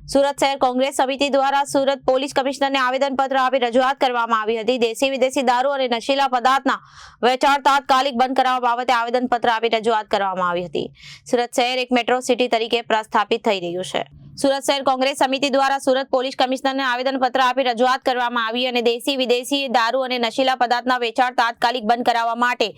સુરત શહેર કોંગ્રેસ સમિતિ દ્વારા સુરત પોલીસ કમિશનરને આવેદનપત્ર આપી રજૂઆત કરવામાં આવી હતી। દેશી વિદેશી દારૂ અને નશીલા પદાર્થના વેચાણ તાત્કાલિક બંધ કરાવવા બાબતે આવેદનપત્ર આપી રજૂઆત કરવામાં આવી હતી। સુરત શહેર એક મેટ્રો સિટી તરીકે પ્રસ્થાપિત થઈ રહ્યું છે। સુરત શહેર કોંગ્રેસ સમિતિ દ્વારા સુરત પોલીસ કમિશનરને આવેદનપત્ર આપી રજૂઆત કરવામાં આવી અને દેશી વિદેશી દારૂ અને નશીલા પદાર્થના વેચાણ તાત્કાલિક બંધ કરાવવા માટે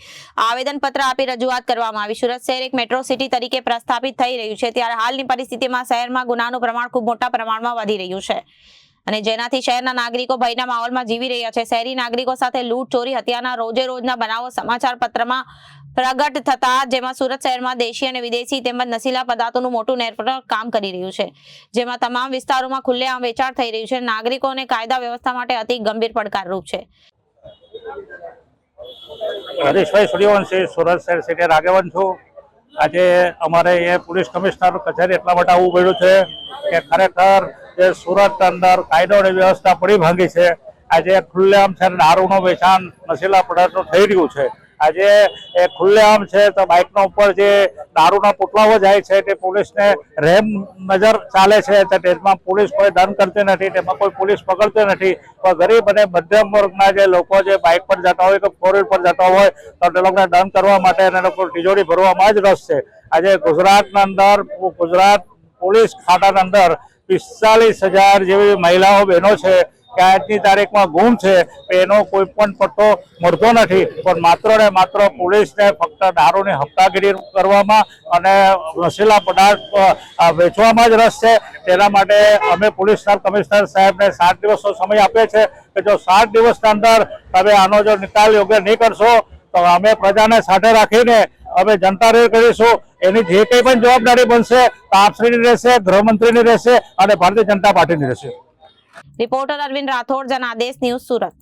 આવેદનપત્ર આપી રજૂઆત કરવામાં આવી। સુરત શહેર એક મેટ્રો સિટી તરીકે પ્રસ્થાપિત થઈ રહ્યું છે, ત્યારે હાલની પરિસ્થિતિમાં શહેરમાં ગુનાનું પ્રમાણ ખૂબ મોટા પ્રમાણમાં વધી રહ્યું છે અને જેનાથી શહેરના નાગરિકો ભયના માહોલમાં જીવી રહ્યા છે। શહેરી નાગરિકો સાથે લૂંટ, ચોરી, હત્યાના રોજના બનાવો સમાચાર પત્રમાં પ્રગટ થતા જેમાં સુરત શહેરમાં દેશી અને વિદેશી તેમજ નશીલા પદાર્થોનું મોટું નેટવર્ક કામ કરી રહ્યું છે, જેમાં તમામ વિસ્તારોમાં ખુલ્લેઆમ વેચાણ થઈ રહ્યું છે। નાગરિકો અને કાયદા વ્યવસ્થા માટે અતિ ગંભીર પડકારરૂપ છે। હરીશભાઈ સૂર્યવંશી, સુરત શહેર સિટી આગેવાન છું। આજે અમારે એ પોલીસ કમિશનર કચેરી એટલા માટે આવવું પડ્યું છે કે ખરેખર જે સુરત અંદર કાયદો અને વ્યવસ્થા પડી ભાંગી છે। આજે ખુલ્લેઆમ છે દારૂનું વેચાણ નશીલા પદાર્થનું થઈ રહ્યું છે। આજે એ ખુલ્લેઆમ છે તો બાઇકનો ઉપર જે દારૂના પુતળાઓ જાય છે તે પોલીસને રેમ નજર ચાલે છે, તો તેમાં પોલીસ કોઈ દંડ કરતી નથી, તેમાં કોઈ પોલીસ પકડતી નથી। પણ ગરીબ અને મધ્યમ વર્ગના જે લોકો જે બાઇક પર જતા હોય કે ફોર વ્હીલ પર જતા હોય તો તે લોકોને દંડ કરવા માટે એને લોકો તિજોરી ભરવામાં જ રસ છે। આજે ગુજરાતના અંદર ગુજરાત પોલીસ ખાતાના અંદર 45,000 જેવી મહિલાઓ બહેનો છે કે આજની તારીખમાં ગુમ છે, એનો કોઈ પણ પટ્ટો મળતો નથી। પણ માત્ર ને માત્ર પોલીસને ફક્ત દારૂની હપ્તાગીરી કરવામાં અને નશીલા પદાર્થ વેચવામાં જ રસ છે। તેના માટે અમે પોલીસ કમિશનર સાહેબને 7 દિવસનો સમય આપીએ છીએ કે જો 7 દિવસના અંદર તમે આનો જો નિકાલ યોગ્ય નહીં કરશો તો અમે પ્રજાને સાથે રાખીને અમે જનતા રેડ કરીશું। એની જે કંઈ પણ જવાબદારી બનશે તો આપશ્રીની રહેશે, ગૃહમંત્રીની રહેશે અને ભારતીય જનતા પાર્ટીની રહેશે। Reporter Arvind Rathod, Janadesh news, Surat.